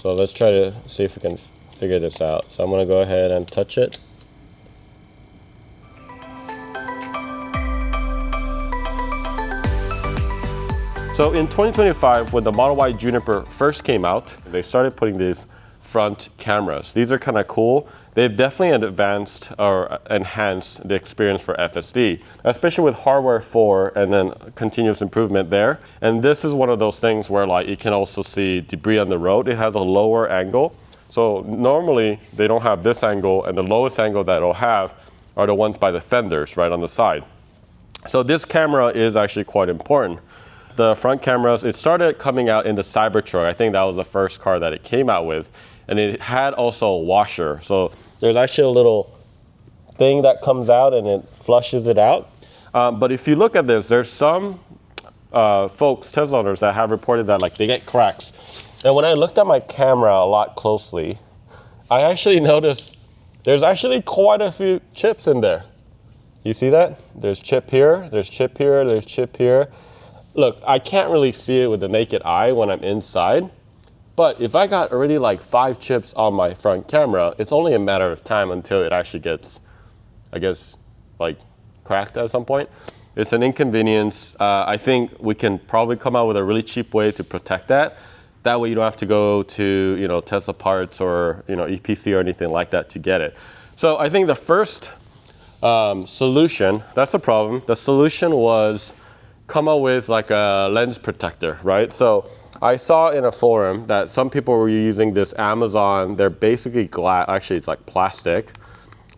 So let's try to see if we can figure this out. So I'm gonna go ahead and touch it. So in 2025, when the Model Y Juniper first came out, they started putting these front cameras. These are kind of cool. They've definitely advanced or enhanced the experience for FSD, especially with hardware 4 and then continuous improvement there. And this is one of those things where like you can also see debris on the road. It has a lower angle. So normally they don't have this angle, and the lowest angle that it'll have are the ones by the fenders right on the side. So this camera is actually quite important. The front cameras, it started coming out in the Cybertruck. I think that was the first car that it came out with. And it had also a washer. So there's actually a little thing that comes out and it flushes it out. But if you look at this, there's some folks, Tesla owners, that have reported that like they get cracks. And when I looked at my camera a lot closely, I actually noticed there's actually quite a few chips in there. You see that? There's chip here, there's chip here, there's chip here. Look, I can't really see it with the naked eye when I'm inside, but if I got already like 5 chips on my front camera, it's only a matter of time until it actually gets, I guess, like cracked at some point. It's an inconvenience. I think we can probably come out with a really cheap way to protect that. That way you don't have to go to, Tesla parts or, EPC or anything like that to get it. So I think the first solution, that's a problem. The solution was come up with like a lens protector, right? So I saw in a forum that some people were using this Amazon, they're basically glass, actually it's like plastic,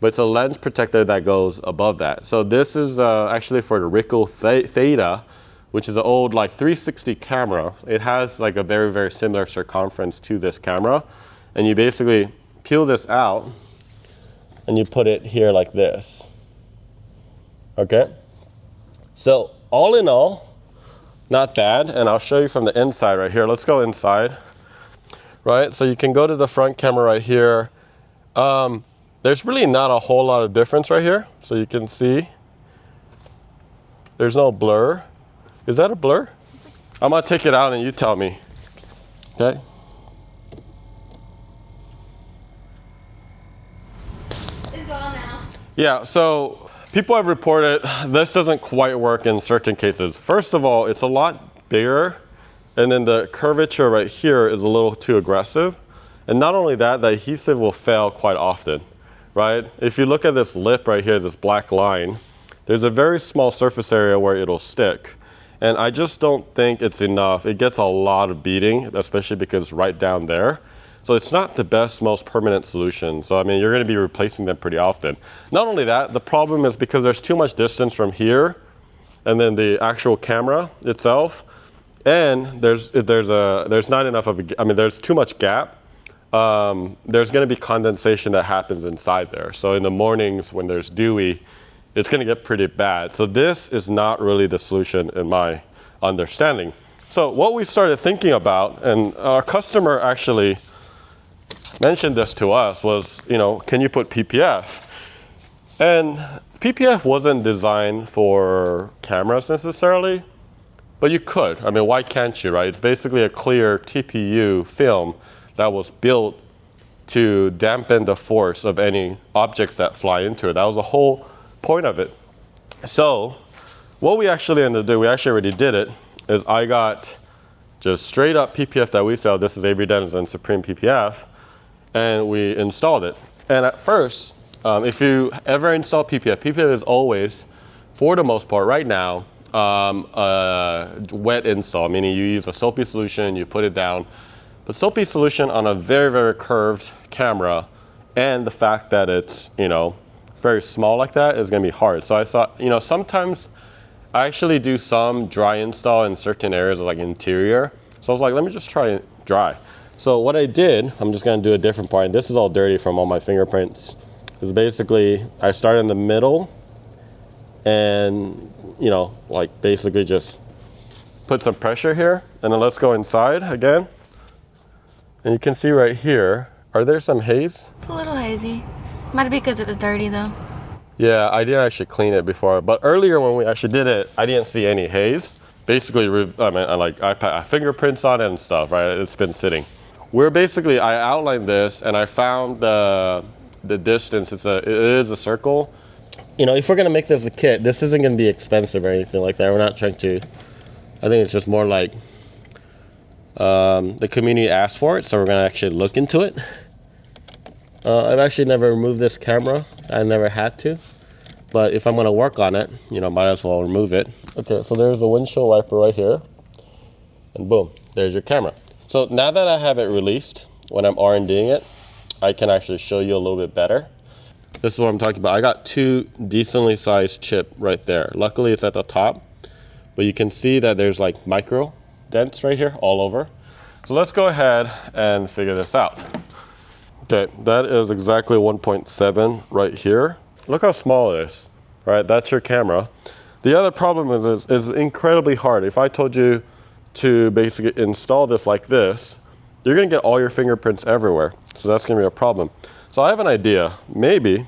but it's a lens protector that goes above that. So this is actually for the Ricoh Theta, which is an old like 360 camera. It has like a very, very similar circumference to this camera. And you basically peel this out and you put it here like this, okay? So all in all, not bad, and I'll show you from the inside right here. Let's go inside, right? So you can go to the front camera right here. There's really not a whole lot of difference right here. So you can see there's no blur. Is that a blur? I'm gonna take it out and you tell me, okay? It's gone now. Yeah, so people have reported this doesn't quite work in certain cases. First of all, it's a lot bigger, and then the curvature right here is a little too aggressive. And not only that, the adhesive will fail quite often, right? If you look at this lip right here, this black line, there's a very small surface area where it'll stick. And I just don't think it's enough. It gets a lot of beating, especially because it's right down there. So it's not the best, most permanent solution. So I mean, you're gonna be replacing them pretty often. Not only that, the problem is because there's too much distance from here and then the actual camera itself, and there's not enough of there's too much gap. There's gonna be condensation that happens inside there. So in the mornings when there's dewy, it's gonna get pretty bad. So this is not really the solution in my understanding. So what we started thinking about, and our customer actually mentioned this to us, was, can you put PPF? And PPF wasn't designed for cameras necessarily, but you could. I mean, why can't you, right? It's basically a clear TPU film that was built to dampen the force of any objects that fly into it. That was the whole point of it. So what we actually ended up doing, we actually already did it, is I got just straight up PPF that we sell. This is Avery Denizen Supreme PPF. And we installed it. And at first, if you ever install PPF, PPF is always, for the most part right now, a wet install, meaning you use a soapy solution, you put it down. But soapy solution on a very, very curved camera, and the fact that it's, very small like that is gonna be hard. So I thought, sometimes I actually do some dry install in certain areas like interior. So I was like, let me just try dry. So what I did, I'm just gonna do a different part, and this is all dirty from all my fingerprints, is basically I start in the middle and, basically just put some pressure here, and then let's go inside again. And you can see right here, are there some haze? It's a little hazy. Might be because it was dirty though. Yeah, I didn't actually clean it before, but earlier when we actually did it, I didn't see any haze. Basically, I put fingerprints on it and stuff, right? It's been sitting. we're basically, I outlined this and I found the distance. It is a circle. You know, if we're gonna make this a kit, this isn't gonna be expensive or anything like that. We're not trying to, I think it's just more like the community asked for it, so we're gonna actually look into it. I've actually never removed this camera. I never had to, but if I'm gonna work on it, you know, might as well remove it. Okay, so there's the windshield wiper right here, and boom, there's your camera. So now that I have it released, when I'm R&Ding it, I can actually show you a little bit better. This is what I'm talking about. I got 2 decently sized chip right there. Luckily it's at the top, but you can see that there's like micro dents right here all over. So let's go ahead and figure this out. Okay, that is exactly 1.7 right here. Look how small it is, right? That's your camera. The other problem is it's incredibly hard. If I told you to basically install this like this, you're gonna get all your fingerprints everywhere. So that's gonna be a problem. So I have an idea, maybe,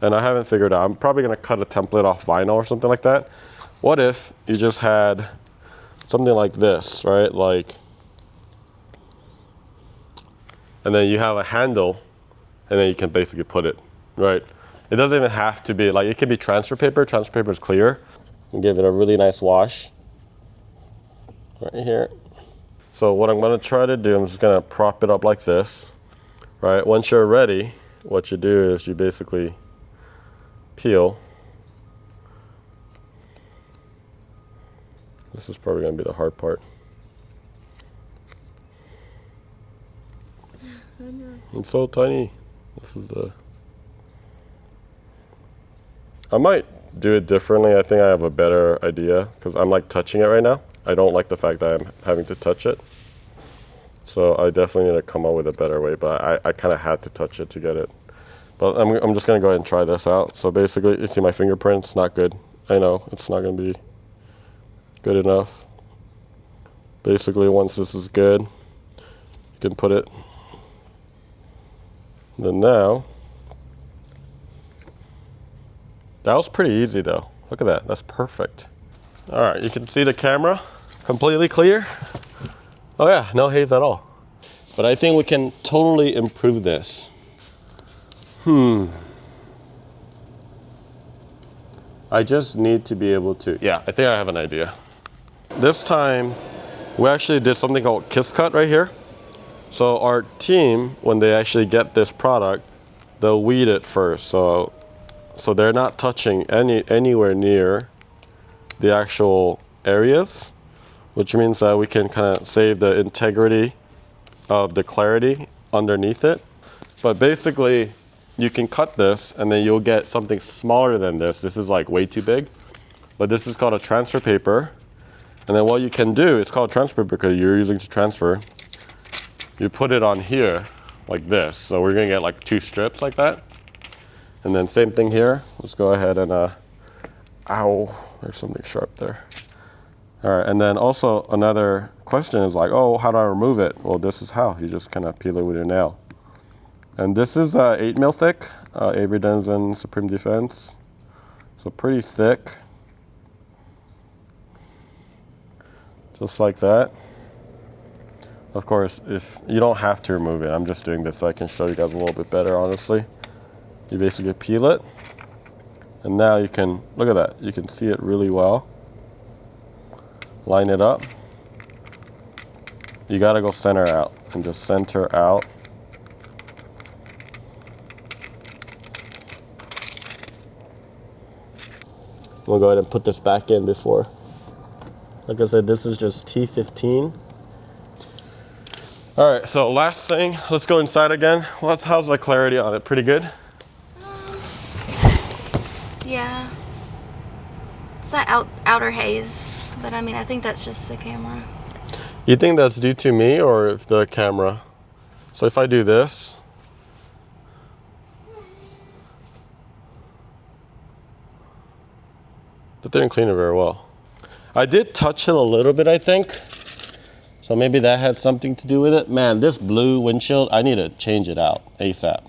and I haven't figured out, I'm probably gonna cut a template off vinyl or something like that. What if you just had something like this, right? Like, and then you have a handle, and then you can basically put it, right? It doesn't even have to be, like, it can be transfer paper. Transfer paper is clear. And give it a really nice wash right here. So what I'm gonna try to do, I'm just gonna prop it up like this, right? Once you're ready, what you do is you basically peel. This is probably gonna be the hard part. It's so tiny. This is I might do it differently. I think I have a better idea because I'm like touching it right now. I don't like the fact that I'm having to touch it. So I definitely need to come up with a better way, but I kind of had to touch it to get it. But I'm just gonna go ahead and try this out. So basically, you see my fingerprints, not good. I know, it's not gonna be good enough. Basically, once this is good, you can put it. Then now, that was pretty easy though. Look at that, that's perfect. All right, you can see the camera, completely clear. Oh yeah, no haze at all. But I think we can totally improve this. I just need to be able to, yeah, I think I have an idea. This time, we actually did something called Kiss Cut right here. So our team, when they actually get this product, they'll weed it first. So they're not touching anywhere near the actual areas, which means that we can kind of save the integrity of the clarity underneath it. But basically, you can cut this and then you'll get something smaller than this. This is like way too big, but this is called a transfer paper. And then what you can do, it's called transfer paper because you're using to transfer. You put it on here like this. So we're gonna get like 2 strips like that. And then same thing here. Let's go ahead and, ow, there's something sharp there. All right, and then also another question is like, oh, how do I remove it? Well, this is how. You just kind of peel it with your nail. And this is 8 mil thick, Avery Denizen Supreme Defense. So pretty thick. Just like that. Of course, if you don't have to remove it, I'm just doing this so I can show you guys a little bit better, honestly. You basically peel it, and now you can, look at that, you can see it really well. Line it up. You gotta go center out, and just center out. We'll go ahead and put this back in before. Like I said, this is just T15. All right, so last thing, let's go inside again. How's the clarity on it? Pretty good? Yeah. It's that outer haze, but I mean, I think that's just the camera. You think that's due to me or if the camera? So if I do this, that didn't clean it very well. I did touch it a little bit, I think. So maybe that had something to do with it. Man, this blue windshield, I need to change it out ASAP.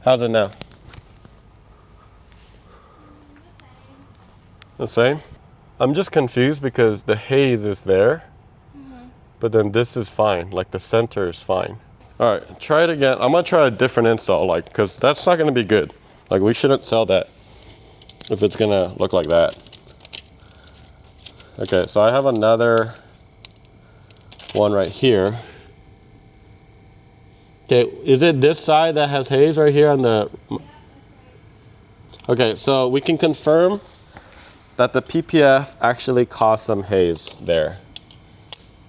How's it now? The same? I'm just confused because the haze is there. but then this is fine. Like the center is fine. All right, try it again. I'm gonna try a different install, like, cause that's not gonna be good. Like we shouldn't sell that if it's gonna look like that. Okay, so I have another one right here. Okay, is it this side that has haze right here on the? Okay, so we can confirm that the PPF actually caused some haze there.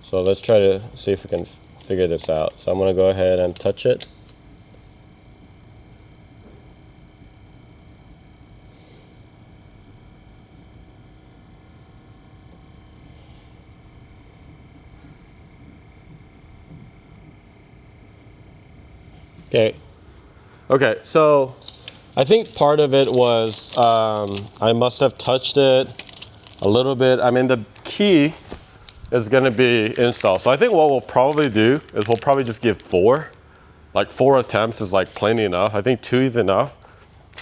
So let's try to see if we can figure this out. So I'm gonna go ahead and touch it. Okay, so I think part of it was I must have touched it a little bit. I mean, the key is gonna be install. So I think what we'll probably do is we'll probably just give 4. Like 4 attempts is like plenty enough. I think 2 is enough,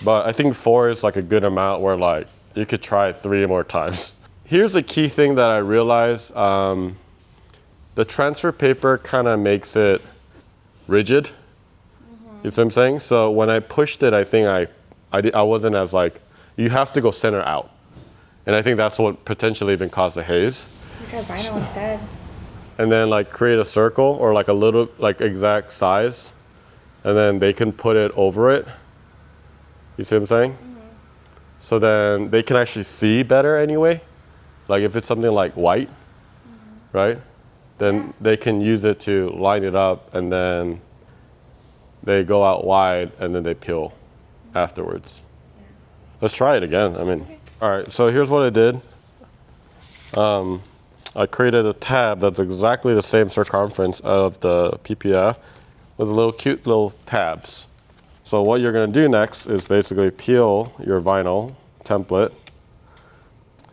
but I think 4 is like a good amount where like you could try it 3 more times. Here's a key thing that I realized. The transfer paper kind of makes it rigid. You see what I'm saying? So when I pushed it, I think I wasn't as like, you have to go center out. And I think that's what potentially even caused the haze. You try vinyl instead. And then like create a circle or like a little, like exact size. And then they can put it over it. You see what I'm saying? Mm-hmm. So then they can actually see better anyway. Like if it's something like white, mm-hmm. right? Then they can use it to line it up and then they go out wide and then they peel afterwards. Yeah. Let's try it again. I mean, okay. All right, so here's what I did. I created a tab that's exactly the same circumference of the PPF with little cute little tabs. So what you're gonna do next is basically peel your vinyl template,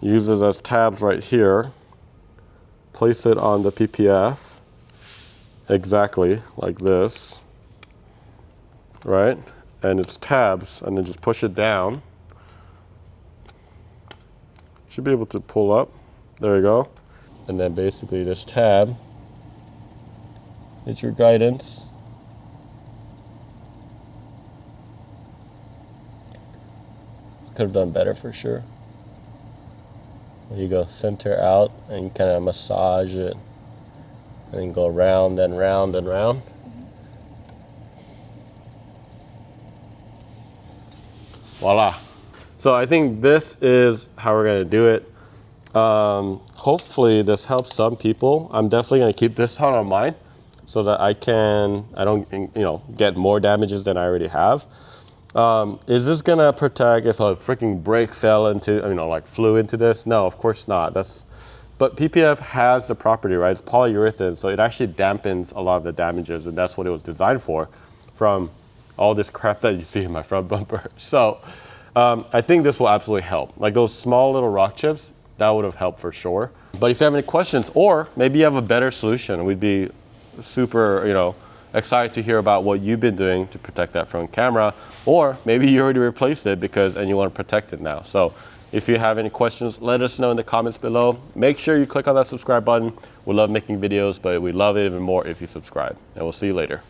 use it as tabs right here, place it on the PPF exactly like this. Right? And it's tabs, and then just push it down. Should be able to pull up. There you go. And then basically this tab is your guidance. Could have done better for sure. There you go, center out, and you kind of massage it, and then go round and round and round. Voila. So I think this is how we're gonna do it. Hopefully this helps some people. I'm definitely gonna keep this on mine so that I don't get more damages than I already have. Is this gonna protect if a freaking brake fell into, flew into this? No, of course not. But PPF has the property, right? It's polyurethane, so it actually dampens a lot of the damages, and that's what it was designed for, from all this crap that you see in my front bumper. So I think this will absolutely help. Like those small little rock chips, that would have helped for sure. But if you have any questions, or maybe you have a better solution, we'd be super, excited to hear about what you've been doing to protect that front camera, or maybe you already replaced it and you want to protect it now. So if you have any questions, let us know in the comments below. Make sure you click on that subscribe button. We love making videos, but we love it even more if you subscribe. And we'll see you later.